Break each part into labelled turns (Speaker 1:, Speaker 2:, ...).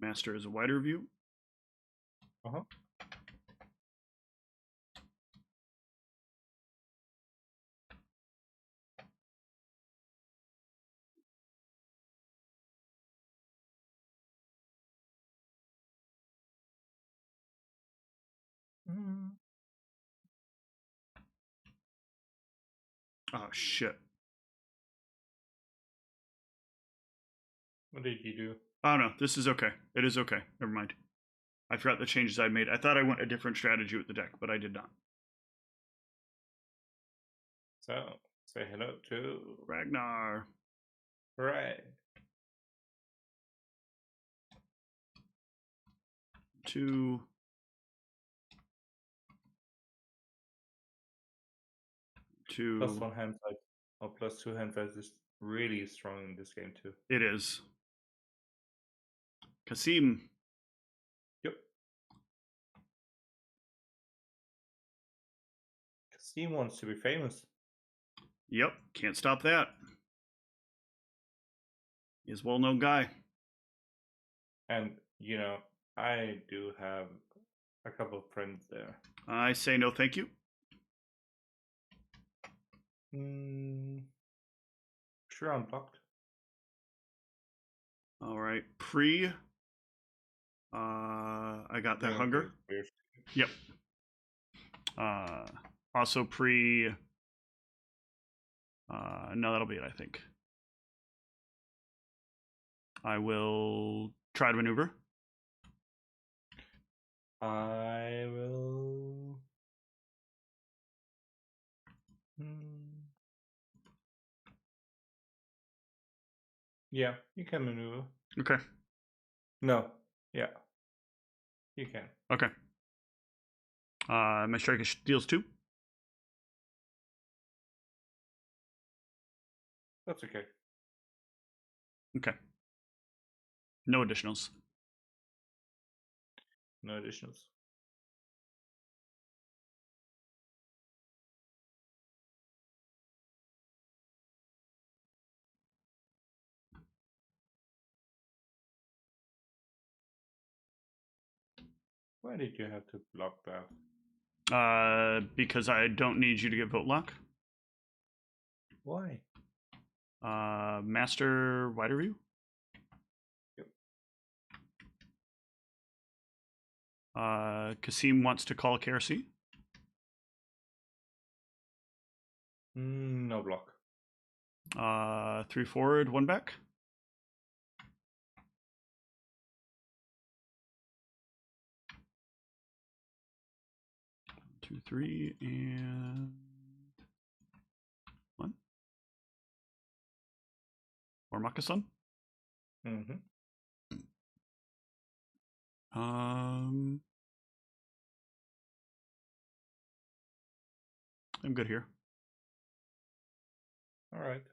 Speaker 1: Master is a wider view.
Speaker 2: Uh-huh. Mm.
Speaker 1: Oh, shit.
Speaker 2: What did you do?
Speaker 1: Oh, no, this is okay. It is okay. Never mind. I forgot the changes I made. I thought I went a different strategy with the deck, but I did not.
Speaker 2: So, say hello to
Speaker 1: Ragnar.
Speaker 2: Right.
Speaker 1: 2.
Speaker 2: Plus
Speaker 1: 2.
Speaker 2: 1 hand size. Or plus 2 hand size is really strong in this game too.
Speaker 1: It is. Kasim.
Speaker 2: Yep. Kasim wants to be famous.
Speaker 1: Yep, can't stop that. He's a well-known guy.
Speaker 2: And, you know, I do have a couple of friends there.
Speaker 1: I say no thank you.
Speaker 2: Sure, unblocked.
Speaker 1: All right, pre. I got that hunger. Yep. Also pre. No, that'll be it, I think. I will try to maneuver.
Speaker 2: I will. Yeah, you can maneuver.
Speaker 1: Okay.
Speaker 2: No. Yeah. You can.
Speaker 1: Okay. My striker deals 2.
Speaker 2: That's okay.
Speaker 1: Okay. No additionals.
Speaker 2: No additionals. Why did you have to block that?
Speaker 1: Because I don't need you to get vote lock.
Speaker 2: Why?
Speaker 1: Master wider view.
Speaker 2: Yep.
Speaker 1: Kasim wants to call KRC.
Speaker 2: No block.
Speaker 1: 3 forward, 1 back. 2, 3, and 1. Or Makasan.
Speaker 2: Mm-hmm.
Speaker 1: I'm good here.
Speaker 2: All right.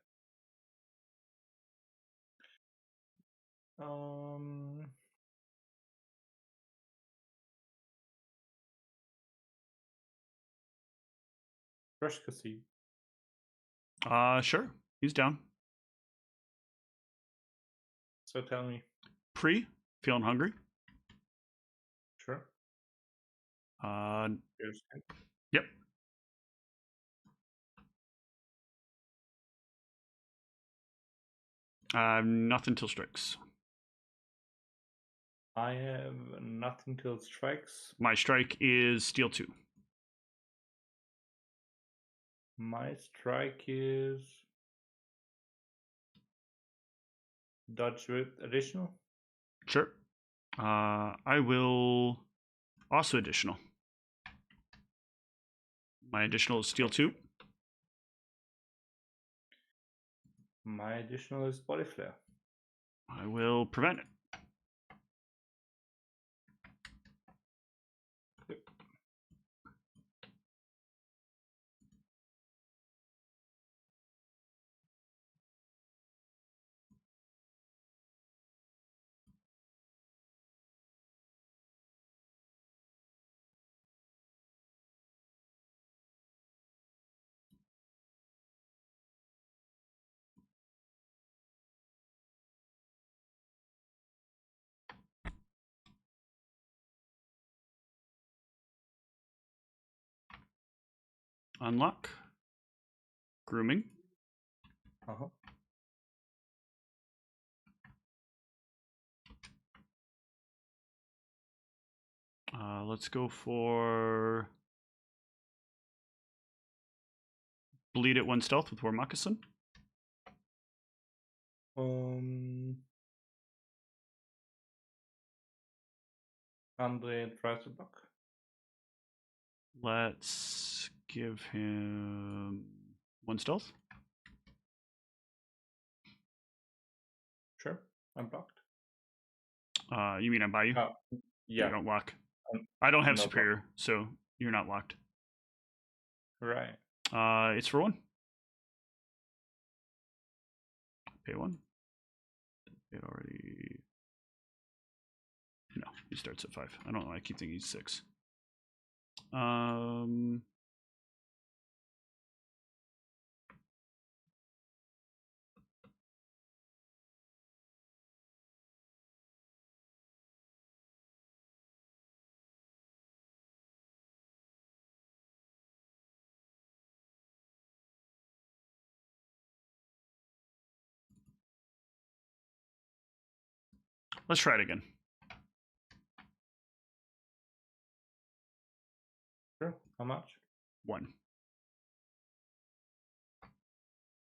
Speaker 2: Rush Kasim.
Speaker 1: Sure. He's down.
Speaker 2: So tell me.
Speaker 1: Pre, feeling hungry.
Speaker 2: Sure.
Speaker 1: Yep. Nothing till strikes.
Speaker 2: I have nothing till strikes.
Speaker 1: My strike is steal 2.
Speaker 2: My strike is dodge with additional.
Speaker 1: Sure. I will also additional. My additional is steal 2.
Speaker 2: My additional is body flare.
Speaker 1: I will prevent it. Unlock. Grooming.
Speaker 2: Uh-huh.
Speaker 1: Let's go for bleed at 1 stealth with War Moccasin.
Speaker 2: Andre tries to block.
Speaker 1: Let's give him 1 stealth.
Speaker 2: Sure, I'm blocked.
Speaker 1: You mean I buy you?
Speaker 2: Oh, yeah.
Speaker 1: You don't lock. I don't have
Speaker 2: no
Speaker 1: superior,
Speaker 2: problem.
Speaker 1: so you're not locked.
Speaker 2: Right.
Speaker 1: It's for 1. Pay 1. It already. No, he starts at 5. I don't know. I keep thinking he's 6. Let's try it again.
Speaker 2: Sure. How much?
Speaker 1: 1.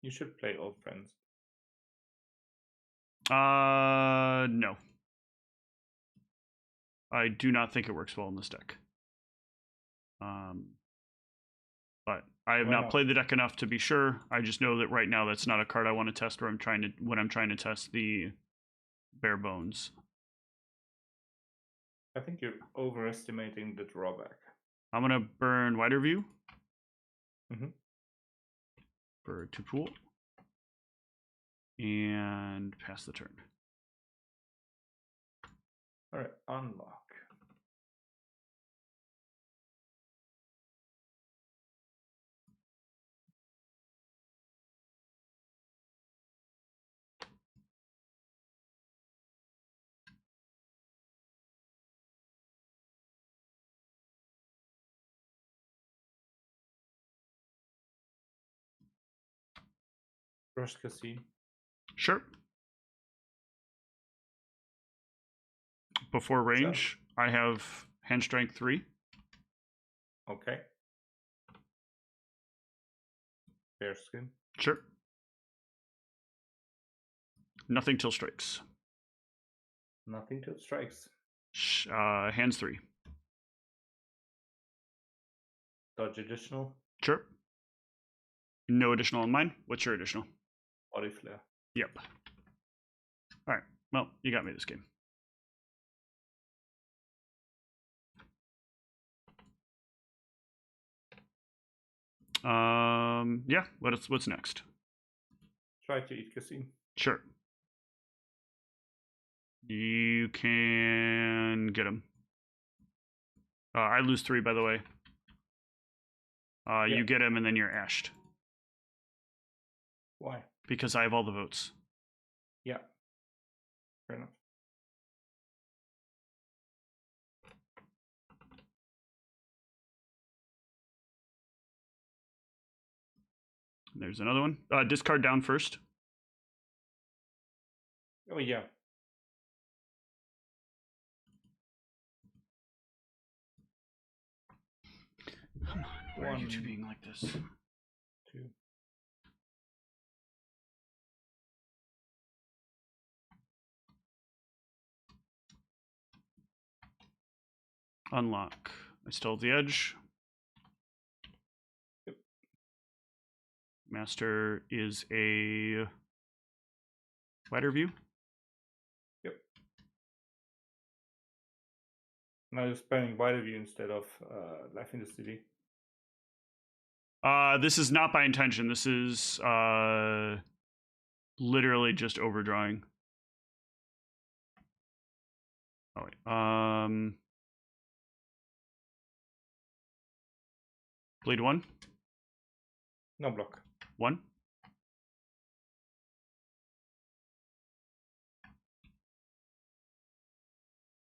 Speaker 2: You should play Old Friends.
Speaker 1: No. I do not think it works well in this deck. But I have not played the deck enough to be sure. I just know that right now that's not a card I want to test when I'm trying to test the bare bones.
Speaker 2: I think you're overestimating the drawback.
Speaker 1: I'm gonna burn Wider View. For 2 pool. And pass the turn.
Speaker 2: Alright, unlock. Brush Casino.
Speaker 1: Sure. Before range, I have hand strength 3.
Speaker 2: Okay. Bear skin.
Speaker 1: Sure. Nothing till strikes.
Speaker 2: Nothing till strikes.
Speaker 1: Hands 3.
Speaker 2: Dodge additional.
Speaker 1: Sure. No additional on mine. What's your additional?
Speaker 2: Body flare.
Speaker 1: Yep. All right. Well, you got me this game. Yeah. What's next?
Speaker 2: Try to eat casino.
Speaker 1: Sure. You can get him. I lose 3, by the way. You get him, and then you're ashed.
Speaker 2: Why?
Speaker 1: Because I have all the votes.
Speaker 2: Yeah. Fair enough.
Speaker 1: There's another one. Discard down first.
Speaker 2: Oh, yeah.
Speaker 1: Come on. Why are you two being like this?
Speaker 2: 2.
Speaker 1: Unlock. I still have the edge.
Speaker 2: Yep.
Speaker 1: Master is a Wider View.
Speaker 2: Yep. Now you're sparing Wider View instead of Life in the City.
Speaker 1: This is not by intention. This is literally just overdrawing. Oh wait. Bleed 1.
Speaker 2: No block.
Speaker 1: 1.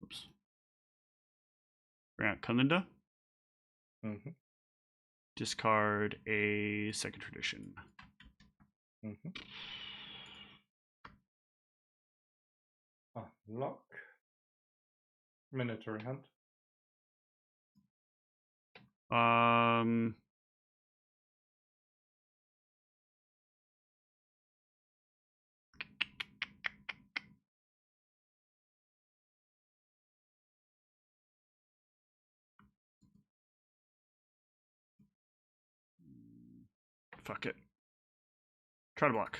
Speaker 1: Oops. We're at Kalinda. Discard a second tradition.
Speaker 2: Lock. Military hunt.
Speaker 1: Fuck it. Try to block.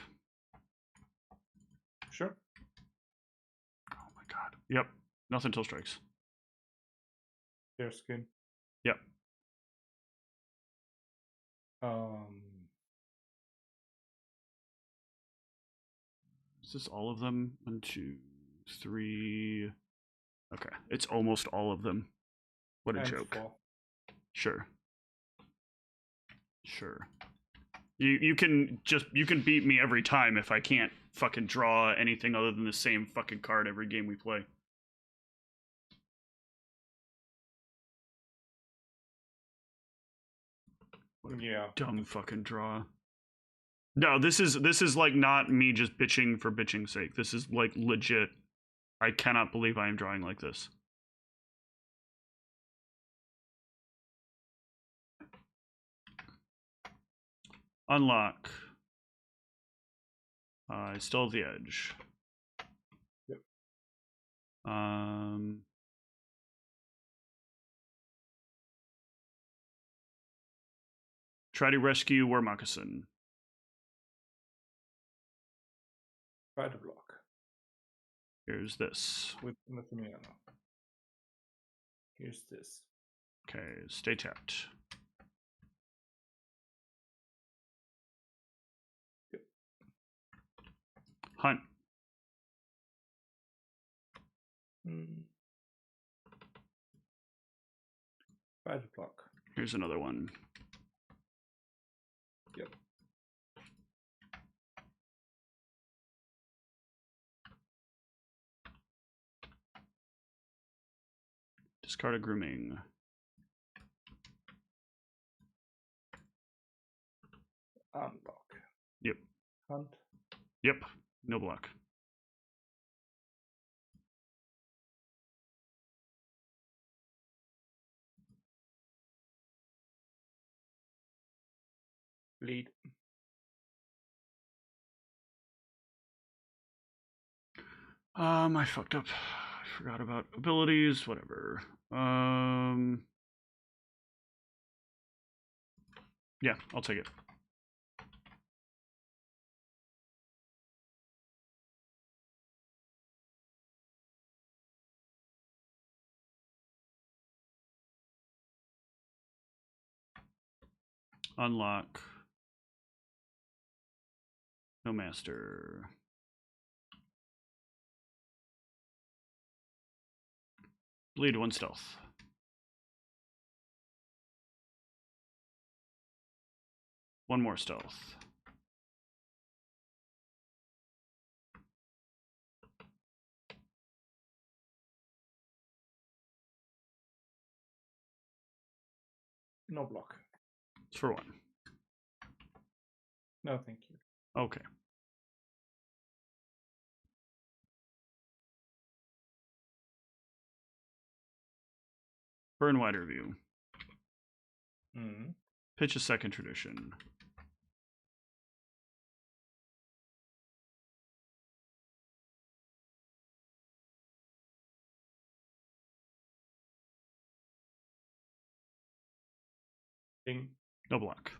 Speaker 2: Sure.
Speaker 1: Oh my god. Yep. Nothing till strikes.
Speaker 2: Fair skin.
Speaker 1: Yep. Is this all of them? 1, 2, 3. Okay. It's almost all of them. What a joke.
Speaker 2: 4.
Speaker 1: Sure. Sure. You can beat me every time if I can't fucking draw anything other than the same fucking card every game we play. What a dumb fucking draw. No, this is like not me just bitching for bitching's sake. This is like legit. I cannot believe I am drawing like this. Unlock. I still have the edge.
Speaker 2: Yep.
Speaker 1: Try to rescue War Moccasin.
Speaker 2: Try to block.
Speaker 1: Here's this.
Speaker 2: With Nathaniel. Here's this.
Speaker 1: Okay, stay tapped.
Speaker 2: Yep.
Speaker 1: Hunt.
Speaker 2: Try to block.
Speaker 1: Here's another one.
Speaker 2: Yep.
Speaker 1: Discard a grooming.
Speaker 2: Unlock.
Speaker 1: Yep.
Speaker 2: Hunt.
Speaker 1: Yep. No block.
Speaker 2: Bleed.
Speaker 1: I fucked up. I forgot about abilities, whatever. Yeah, I'll take it. Unlock. No master. Bleed 1 stealth. One more stealth.
Speaker 2: No block.
Speaker 1: It's for 1.
Speaker 2: No, thank you.
Speaker 1: Okay. Burn wide review. Pitch a second tradition.
Speaker 2: Ding.
Speaker 1: No block.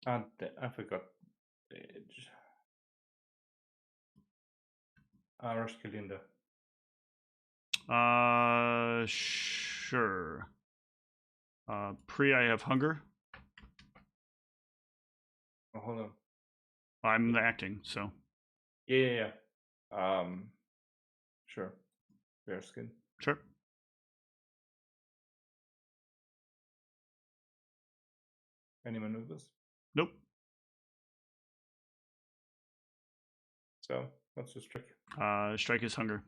Speaker 2: And I forgot the edge. Rescue Linda.
Speaker 1: Sure. Pre, I have hunger.
Speaker 2: Oh, hold on.
Speaker 1: I'm the acting, so.
Speaker 2: Yeah. Sure. Bearskin.
Speaker 1: Sure.
Speaker 2: Any maneuvers?
Speaker 1: Nope.
Speaker 2: So what's the strike?
Speaker 1: Strike is hunger.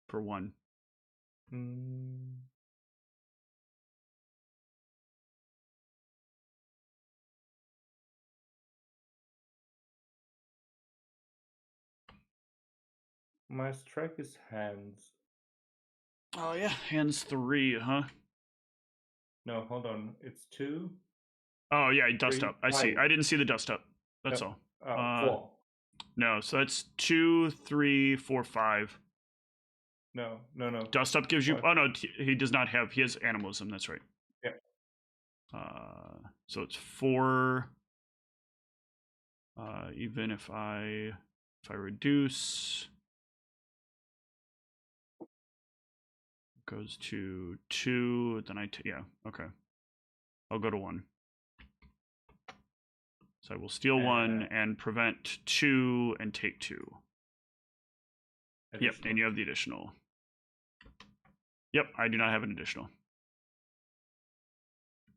Speaker 1: For 1.
Speaker 2: My strike is hands.
Speaker 1: Oh yeah, hands 3, huh?
Speaker 2: No, hold on. It's 2.
Speaker 1: Oh yeah, dust
Speaker 2: 3,
Speaker 1: up. I see.
Speaker 2: 5.
Speaker 1: I didn't see the dust up. That's all.
Speaker 2: 4.
Speaker 1: No, so that's 2, 3, 4, 5.
Speaker 2: No.
Speaker 1: Dust up gives you.
Speaker 2: 5.
Speaker 1: Oh no, he does not have. He has animalism. That's right.
Speaker 2: Yeah.
Speaker 1: So it's 4. Even if I reduce, it goes to 2. Then yeah. Okay. I'll go to 1. So I will steal 1 and prevent 2 and take 2.
Speaker 2: Additional.
Speaker 1: Yep, and you have the additional. Yep, I do not have an additional.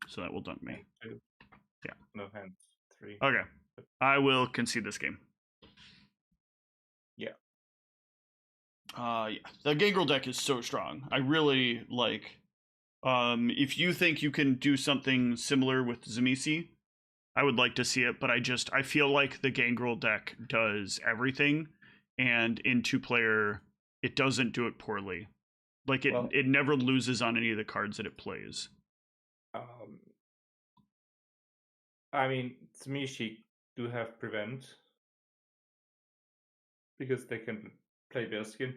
Speaker 1: So that will dunk me.
Speaker 2: 2.
Speaker 1: Yeah.
Speaker 2: No hands. 3.
Speaker 1: Okay. I will concede this game.
Speaker 2: Yeah.
Speaker 1: Yeah. The Gangrel deck is so strong. I really like. If you think you can do something similar with Zamisi, I would like to see it. But I feel like the Gangrel deck does everything, and in 2-player, it doesn't do it poorly. Like it never loses on any of the cards that it plays.
Speaker 2: I mean, Smishi do have prevent because they can play Bearskin.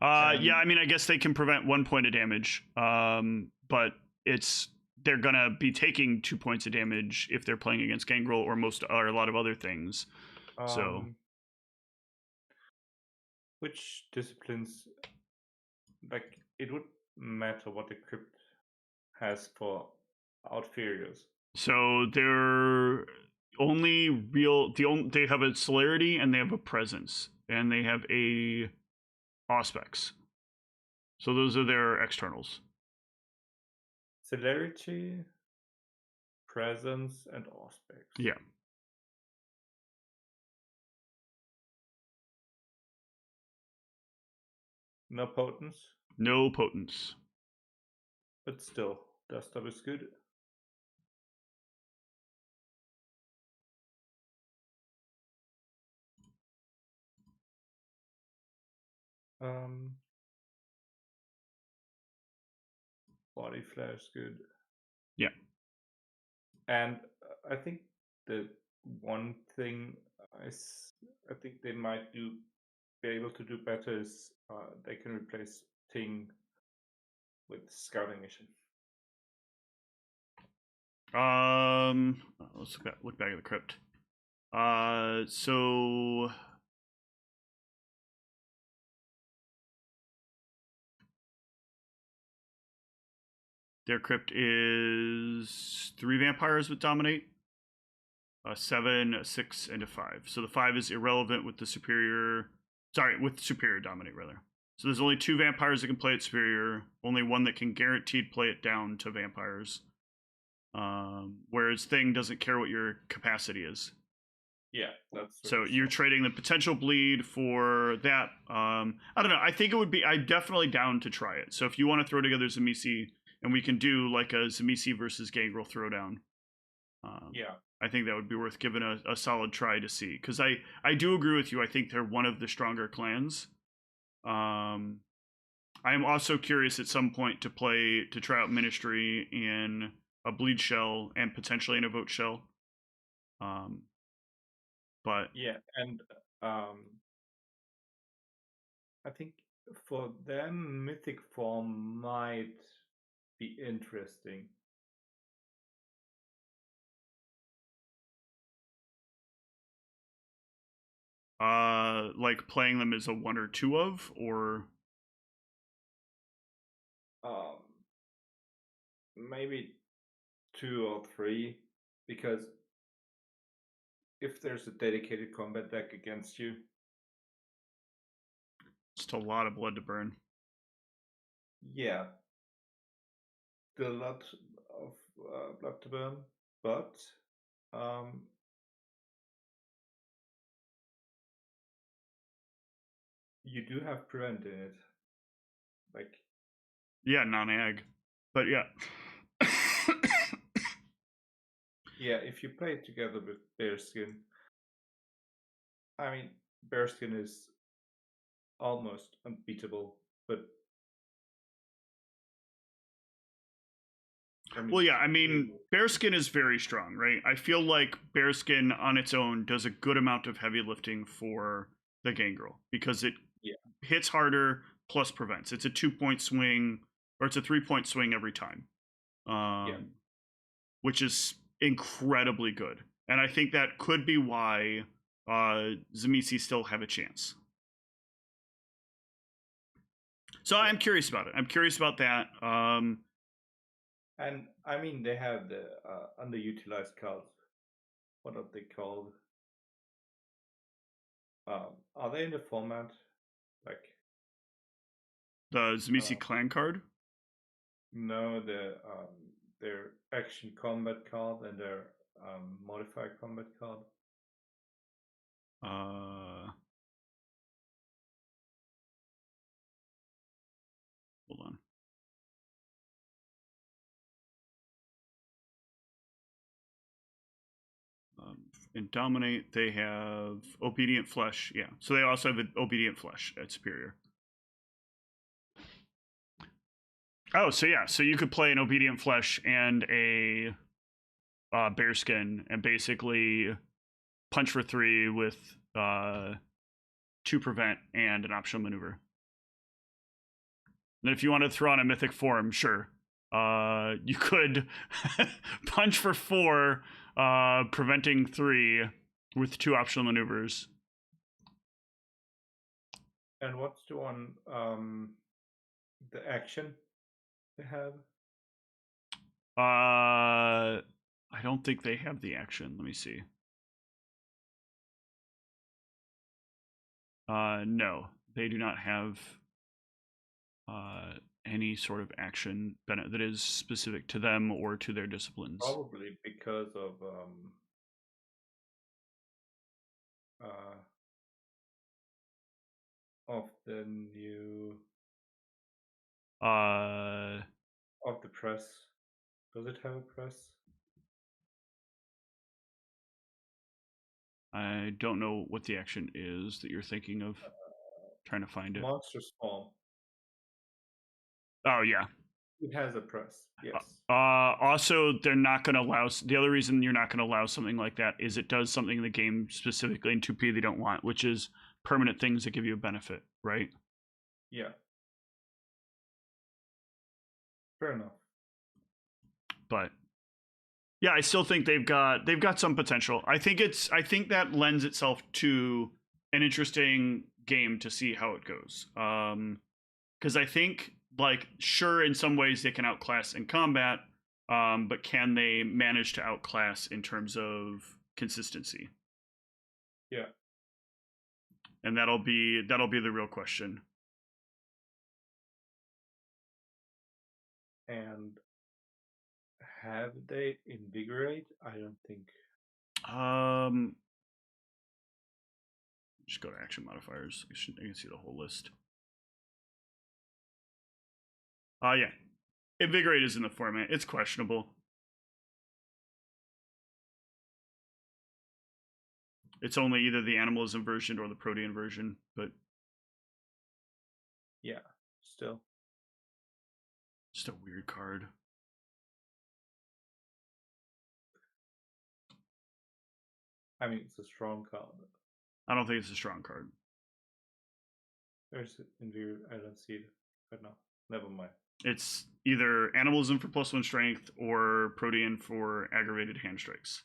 Speaker 1: Yeah, I mean, I guess they can prevent 1 point of damage, but they're gonna be taking 2 points of damage if they're playing against Gangrel or a lot of other things. So,
Speaker 2: which disciplines, like, it would matter what the crypt has for outferiors.
Speaker 1: So they're they have a celerity and they have a presence and they have a auspex. So those are their externals.
Speaker 2: Celerity, presence, and auspex.
Speaker 1: Yeah.
Speaker 2: No potence.
Speaker 1: No potence.
Speaker 2: But still, dust up is good. Body flash good.
Speaker 1: Yeah.
Speaker 2: And I think the one thing I think they might be able to do better is they can replace Ting with scouting mission.
Speaker 1: Let's look back at the crypt. So their crypt is 3 vampires with dominate, a 7, a 6, and a 5. So the 5 is irrelevant with the superior. Sorry, with superior dominate rather. So there's only 2 vampires that can play it superior. Only 1 that can guaranteed play it down to vampires. Whereas Thing doesn't care what your capacity is.
Speaker 2: Yeah, that's
Speaker 1: so you're trading the potential bleed for that. I don't know. I think it would be. I'm definitely down to try it. So if you want to throw together Zamisi and we can do like a Zamisi versus Gangrel throwdown,
Speaker 2: yeah,
Speaker 1: I think that would be worth giving a solid try to see. Because I do agree with you. I think they're one of the stronger clans. I am also curious at some point to try out Ministry in a Bleed Shell and potentially in a Vote Shell. But
Speaker 2: yeah, and I think for them Mythic form might be interesting.
Speaker 1: like playing them as a 1 or 2 of, or
Speaker 2: Maybe 2 or 3, because if there's a dedicated combat deck against you,
Speaker 1: just a lot of blood to burn.
Speaker 2: Yeah, still a lot of blood to burn, but Um, you do have prevent in it. Like,
Speaker 1: Yeah, non-ag, but yeah.
Speaker 2: yeah, if you play it together with Bearskin, I mean, Bearskin is almost unbeatable, but I mean,
Speaker 1: Well, yeah, I mean, bearskin is very strong, right? I feel like bearskin on its own does a good amount of heavy lifting for the Gangrel because it
Speaker 2: yeah,
Speaker 1: hits harder plus prevents. It's a 2 point swing, or it's a 3 point swing every time,
Speaker 2: yeah,
Speaker 1: um, which is incredibly good. And I think that could be why Zamisi still have a chance. So
Speaker 2: yeah.
Speaker 1: I'm curious about it. I'm curious about that.
Speaker 2: And I mean, they have the underutilized cards. What are they called? Are they in the format? Like,
Speaker 1: The Zamisi
Speaker 2: uh,
Speaker 1: clan card.
Speaker 2: no, their action combat card and their modified combat card.
Speaker 1: Uh, Hold on. In Dominate, they have Obedient Flesh. Yeah. So they also have Obedient Flesh at Superior. Oh, so yeah. So you could play an Obedient Flesh and a Bearskin and basically punch for 3 with 2 prevent and an optional maneuver. And if you want to throw on a mythic form, sure. You could punch for 4, preventing 3 with 2 optional maneuvers.
Speaker 2: And what's the one? The action they have.
Speaker 1: I don't think they have the action. Let me see. No, they do not have any sort of action that is specific to them or to their disciplines.
Speaker 2: Probably because of the new
Speaker 1: Uh,
Speaker 2: of the press. Does it have a press?
Speaker 1: I don't know what the action is that you're thinking of. Trying to find it.
Speaker 2: Monster Spawn.
Speaker 1: Oh yeah.
Speaker 2: It has a press. Yes.
Speaker 1: Also, they're not going to allow. The other reason you're not going to allow something like that is it does something in the game specifically in 2P they don't want, which is permanent things that give you a benefit, right?
Speaker 2: Yeah. Fair enough.
Speaker 1: But yeah, I still think they've got some potential. I think that lends itself to an interesting game to see how it goes. Because I think, like, sure, in some ways they can outclass in combat, but can they manage to outclass in terms of consistency?
Speaker 2: Yeah.
Speaker 1: And that'll be the real question.
Speaker 2: And have they invigorate? I don't think.
Speaker 1: Um, just go to action modifiers. I can see the whole list. Yeah, invigorate is in the format. It's questionable. It's only either the animalism version or the protean version, but
Speaker 2: Yeah. Still.
Speaker 1: just a weird card.
Speaker 2: I mean, it's a strong card.
Speaker 1: I don't think it's a strong card.
Speaker 2: There's invigorate. I don't see it right now. Never mind.
Speaker 1: It's either animalism for +1 strength or protean for aggravated hand strikes.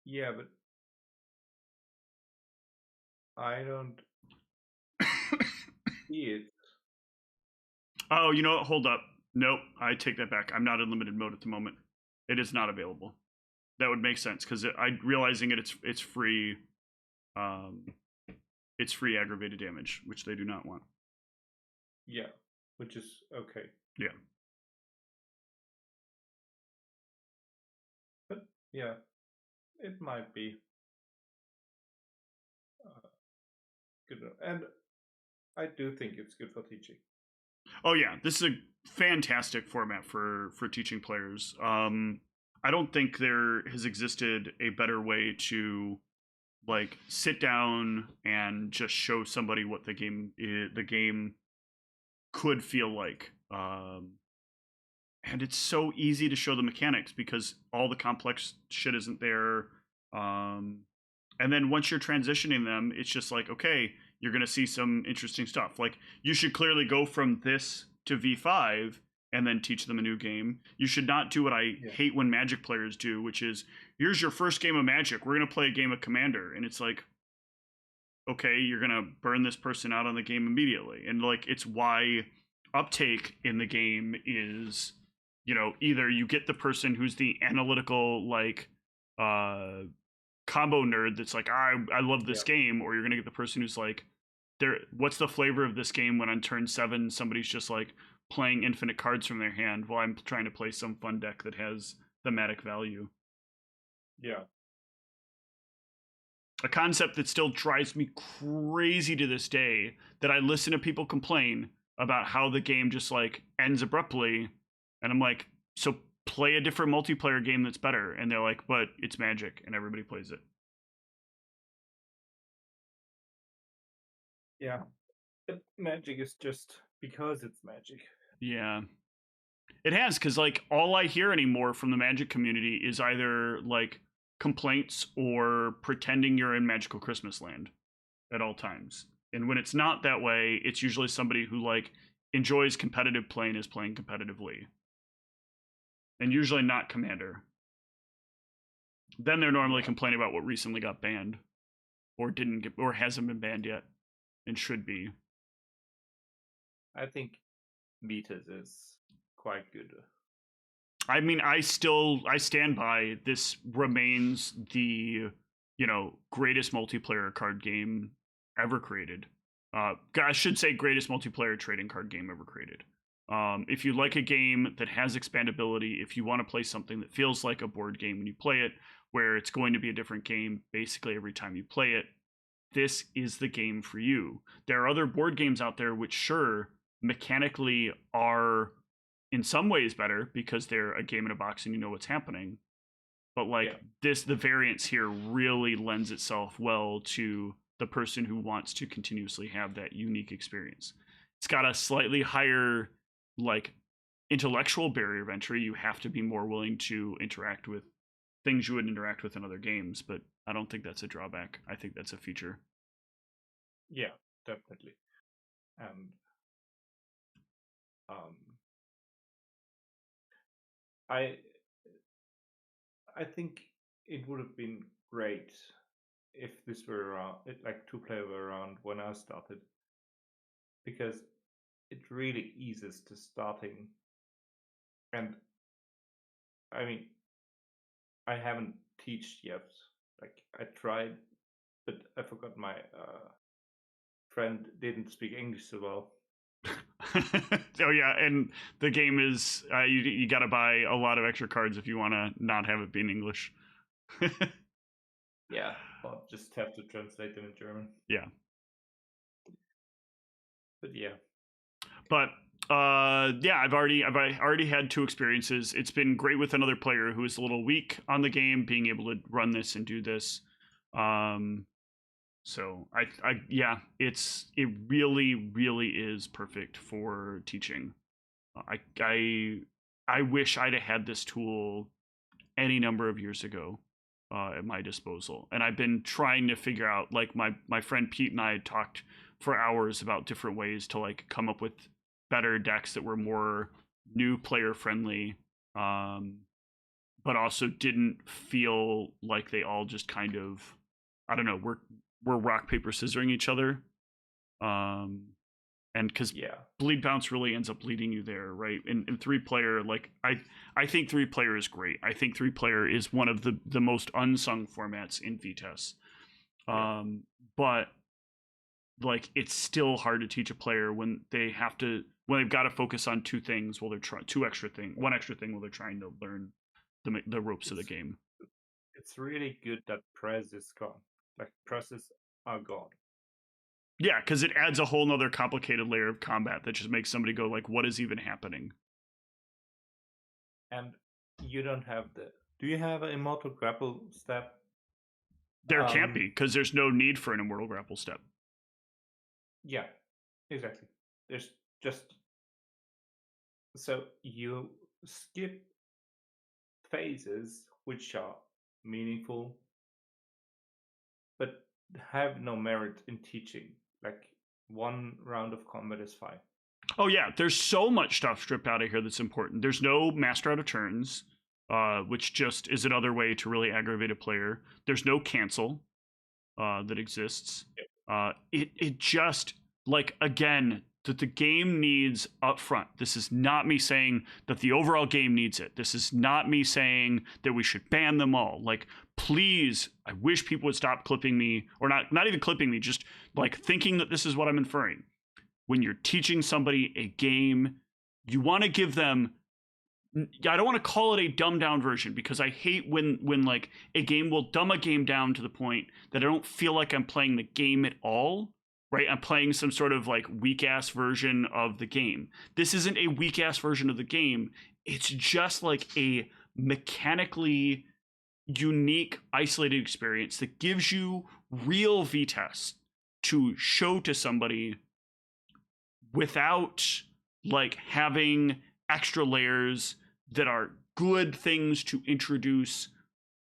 Speaker 2: Yeah, but I don't see it.
Speaker 1: Oh, you know what? Hold up. Nope, I take that back. I'm not in limited mode at the moment. It is not available. That would make sense because I realizing it's free. Um, it's free aggravated damage, which they do not want.
Speaker 2: Yeah, which is okay.
Speaker 1: Yeah.
Speaker 2: But yeah, it might be good. And I do think it's good for teaching.
Speaker 1: Oh yeah, this is a fantastic format for teaching players. I don't think there has existed a better way to like sit down and just show somebody what the game could feel like. And it's so easy to show the mechanics because all the complex shit isn't there. And then once you're transitioning them, it's just like, okay, you're going to see some interesting stuff. Like, you should clearly go from this to V5 and then teach them a new game. You should not do what I hate when Magic players do, which is, here's your first game of Magic. We're going to play a game of Commander. And it's like, okay, you're going to burn this person out on the game immediately. And like, it's why uptake in the game is, either you get the person who's the analytical, like, combo nerd that's like, I love this game, or you're gonna get the person who's like, what's the flavor of this game when on turn 7 somebody's just like playing infinite cards from their hand while I'm trying to play some fun deck that has thematic value.
Speaker 2: Yeah.
Speaker 1: A concept that still drives me crazy to this day, that I listen to people complain about how the game just like ends abruptly, and I'm like, so play a different multiplayer game that's better. And they're like, but it's Magic and everybody plays it.
Speaker 2: Yeah. But Magic is just because it's Magic.
Speaker 1: Yeah. It has, because like all I hear anymore from the Magic community is either like complaints or pretending you're in magical Christmas land at all times. And when it's not that way, it's usually somebody who like enjoys competitive play and is playing competitively. And usually not Commander. Then they're normally complaining about what recently got banned, or didn't get, or hasn't been banned yet, and should be.
Speaker 2: I think Metas is quite good.
Speaker 1: I mean, I stand by, this remains the greatest multiplayer card game ever created. I should say greatest multiplayer trading card game ever created. If you like a game that has expandability, if you want to play something that feels like a board game when you play it, where it's going to be a different game basically every time you play it, this is the game for you. There are other board games out there which, sure, mechanically are in some ways better because they're a game in a box and you know what's happening. But like the variance here really lends itself well to the person who wants to continuously have that unique experience. It's got a slightly higher like intellectual barrier of entry. You have to be more willing to interact with things you would interact with in other games, but I don't think that's a drawback. I think that's a feature.
Speaker 2: Yeah, definitely. And um, I think it would have been great if this were around, like 2-player were around when I started, because it really eases to starting. And I mean, I haven't taught yet. Like I tried, but I forgot my friend didn't speak English so well.
Speaker 1: Oh yeah, and the game is you got to buy a lot of extra cards if you want to not have it be in English.
Speaker 2: Yeah, or just have to translate them in German.
Speaker 1: Yeah.
Speaker 2: But yeah.
Speaker 1: But yeah, I've already had 2 experiences. It's been great with another player who is a little weak on the game, being able to run this and do this. So yeah, it really is perfect for teaching. I wish I'd have had this tool any number of years ago at my disposal, and I've been trying to figure out, like, my friend Pete and I had talked for hours about different ways to like come up with better decks that were more new player friendly, but also didn't feel like they all just kind of, I don't know, we're rock paper scissoring each other. And because bleed bounce really ends up leading you there, right? In 3-player, like I think 3-player is great. I think 3-player is one of the most unsung formats in VTS. But like it's still hard to teach a player when they've got to focus on two things while they're trying one extra thing while they're trying to learn the ropes of the
Speaker 2: It's
Speaker 1: game.
Speaker 2: it's really good that press is gone. Like presses are gone.
Speaker 1: Yeah, because it adds a whole nother complicated layer of combat that just makes somebody go like, what is even happening?
Speaker 2: And you don't have the. Do you have an immortal grapple step?
Speaker 1: There can't be, because there's no need for an immortal grapple step.
Speaker 2: Yeah, exactly. There's just so you skip phases which are meaningful but have no merit in teaching. Like one round of combat is fine.
Speaker 1: Oh yeah, there's so much stuff stripped out of here that's important. There's no master out of turns, which just is another way to really aggravate a player. There's no cancel that exists. It just like again that the game needs upfront. This is not me saying that the overall game needs it. This is not me saying that we should ban them all. Like please, I wish people would stop clipping me, or not even clipping me, just like thinking that this is what I'm inferring. When you're teaching somebody a game, you want to give them, I don't want to call it a dumbed down version, because I hate when like a game will dumb a game down to the point that I don't feel like I'm playing the game at all, right? I'm playing some sort of like weak ass version of the game. This isn't a weak ass version of the game. It's just like a mechanically unique isolated experience that gives you real VTES to show to somebody without like having extra layers that are good things to introduce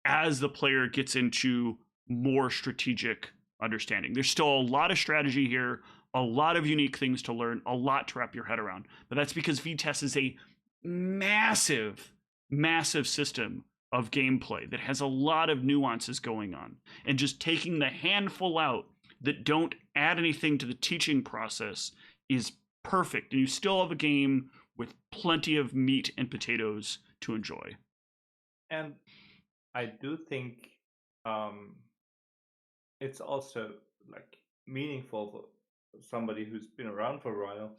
Speaker 1: as the player gets into more strategic understanding. There's still a lot of strategy here, a lot of unique things to learn, a lot to wrap your head around. But that's because VTES is a massive, massive system of gameplay that has a lot of nuances going on. And just taking the handful out that don't add anything to the teaching process is perfect. And you still have a game with plenty of meat and potatoes to enjoy.
Speaker 2: And I do think it's also like meaningful for somebody who's been around for a while.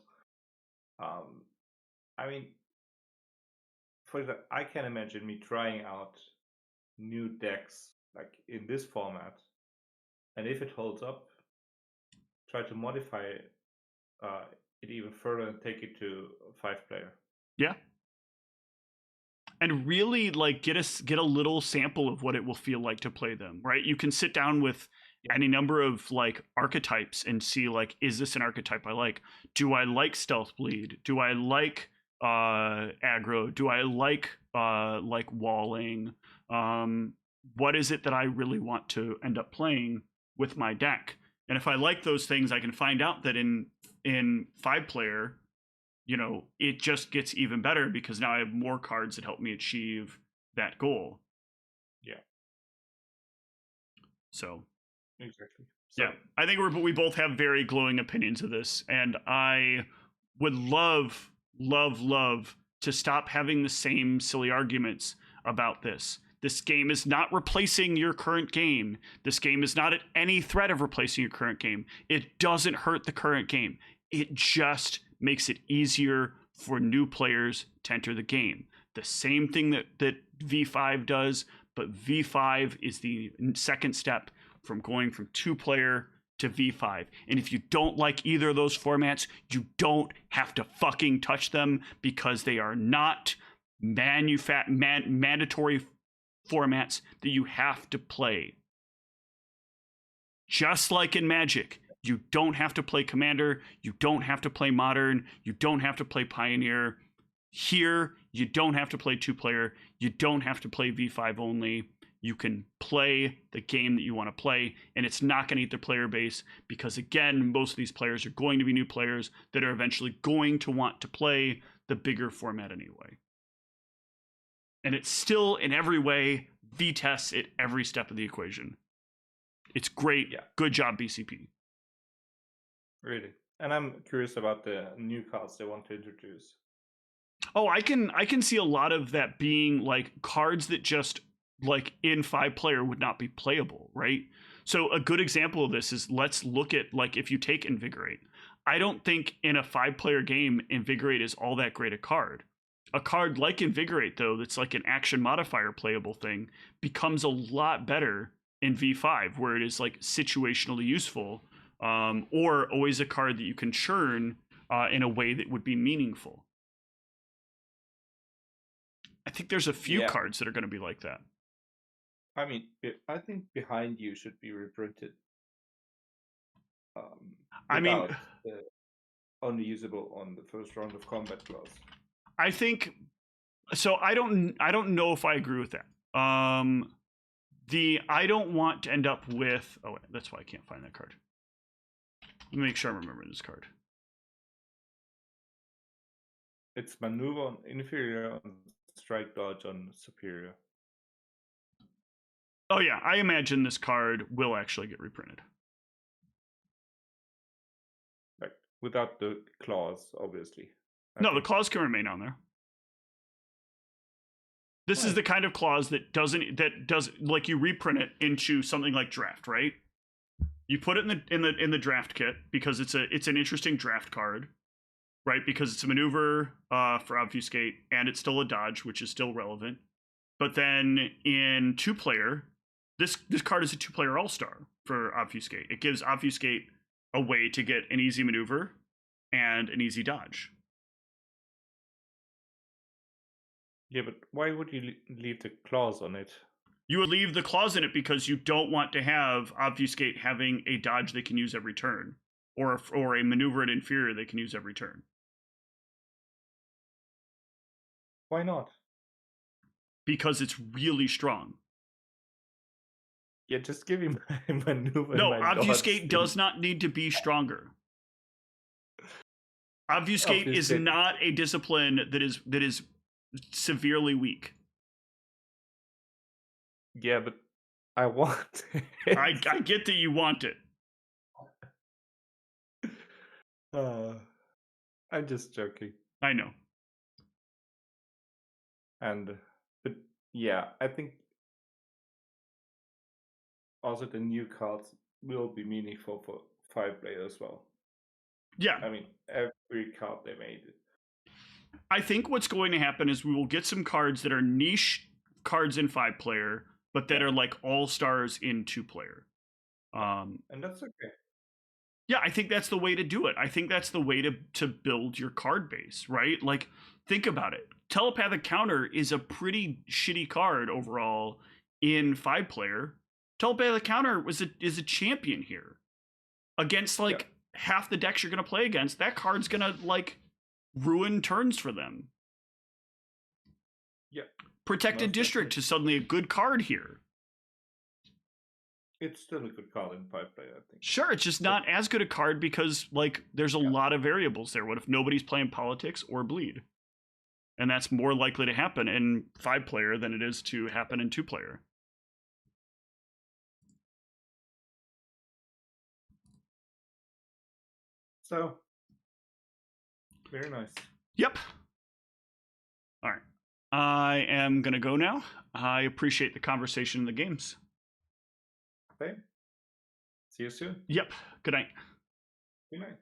Speaker 2: I mean, for example, I can imagine me trying out new decks like in this format, and if it holds up, try to modify it even further and take it to 5-player.
Speaker 1: Yeah. And really like get a little sample of what it will feel like to play them, right? You can sit down with any number of like archetypes and see like, is this an archetype I like? Do I like stealth bleed? Do I like aggro? Do I like walling? What is it that I really want to end up playing with my deck? And if I like those things, I can find out that in 5-player, it just gets even better because now I have more cards that help me achieve that goal.
Speaker 2: Yeah.
Speaker 1: So
Speaker 2: exactly.
Speaker 1: Yeah, I think we both have very glowing opinions of this, and I would love, love, love to stop having the same silly arguments about this. This game is not replacing your current game. This game is not at any threat of replacing your current game. It doesn't hurt the current game. It just makes it easier for new players to enter the game. The same thing that V5 does, but V5 is the second step from going from 2-player to V5. And if you don't like either of those formats, you don't have to fucking touch them because they are not mandatory formats that you have to play. Just like in Magic, you don't have to play Commander, you don't have to play Modern, you don't have to play Pioneer. Here, you don't have to play 2-player, you don't have to play V5 only. You can play the game that you want to play, and it's not going to eat the player base because, again, most of these players are going to be new players that are eventually going to want to play the bigger format anyway. And it's still, in every way, VTES at every step of the equation. It's great.
Speaker 2: Yeah.
Speaker 1: Good job, BCP.
Speaker 2: Really. And I'm curious about the new cards they want to introduce.
Speaker 1: Oh, I can see a lot of that being like cards that just like in 5-player would not be playable, right? So a good example of this is, let's look at, like, if you take Invigorate. I don't think in a 5-player game Invigorate is all that great a card. A card like Invigorate, though, that's like an action modifier playable thing, becomes a lot better in V5, where it is like situationally useful, or always a card that you can churn in a way that would be meaningful. I think there's a few cards that are going to be like that.
Speaker 2: I mean, I think Behind You should be reprinted.
Speaker 1: I mean,
Speaker 2: only usable on the first round of combat clause.
Speaker 1: I think so. I don't know if I agree with that. I don't want to end up with. Oh, wait, that's why I can't find that card. Let me make sure I'm remembering this card.
Speaker 2: It's maneuver on inferior, on strike dodge on superior.
Speaker 1: Oh yeah, I imagine this card will actually get reprinted.
Speaker 2: Like without the clause, obviously.
Speaker 1: No, the clause can remain on there. This is the kind of clause that does like, you reprint it into something like draft, right? You put it in the draft kit because it's an interesting draft card, right? Because it's a maneuver for obfuscate, and it's still a dodge, which is still relevant. But then in 2-player, this card is a 2-player all-star for obfuscate. It gives obfuscate a way to get an easy maneuver and an easy dodge.
Speaker 2: Yeah, but why would you leave the clause on it?
Speaker 1: You would leave the clause in it because you don't want to have obfuscate having a dodge they can use every turn, or a maneuver at inferior they can use every turn.
Speaker 2: Why not?
Speaker 1: Because it's really strong.
Speaker 2: Yeah, just give him my maneuver.
Speaker 1: No, obfuscate does not need to be stronger. Obfuscate is not a discipline that is severely weak.
Speaker 2: Yeah, but I want it.
Speaker 1: I get that you want it.
Speaker 2: I'm just joking.
Speaker 1: I know.
Speaker 2: But yeah, I think also the new cards will be meaningful for 5-player as well.
Speaker 1: Yeah.
Speaker 2: I mean, every card they made.
Speaker 1: I think what's going to happen is we will get some cards that are niche cards in 5-player, but that are like all-stars in 2-player.
Speaker 2: And that's okay.
Speaker 1: Yeah, I think that's the way to do it. I think that's the way to build your card base, right? Like, think about it. Telepathic Counter is a pretty shitty card overall in 5-player. Telepathic Counter is a champion here. Against like half the decks you're gonna play against, that card's gonna like ruin turns for them.
Speaker 2: Yeah.
Speaker 1: Protected District is suddenly a good card here.
Speaker 2: It's still a good card in 5-player, I think.
Speaker 1: Sure, it's just not as good a card because like there's a lot of variables there. What if nobody's playing politics or bleed? And that's more likely to happen in 5-player than it is to happen in 2-player.
Speaker 2: So, very nice.
Speaker 1: Yep. All right. I am going to go now. I appreciate the conversation in the games.
Speaker 2: Okay. See you soon.
Speaker 1: Yep. Good night.
Speaker 2: Good night.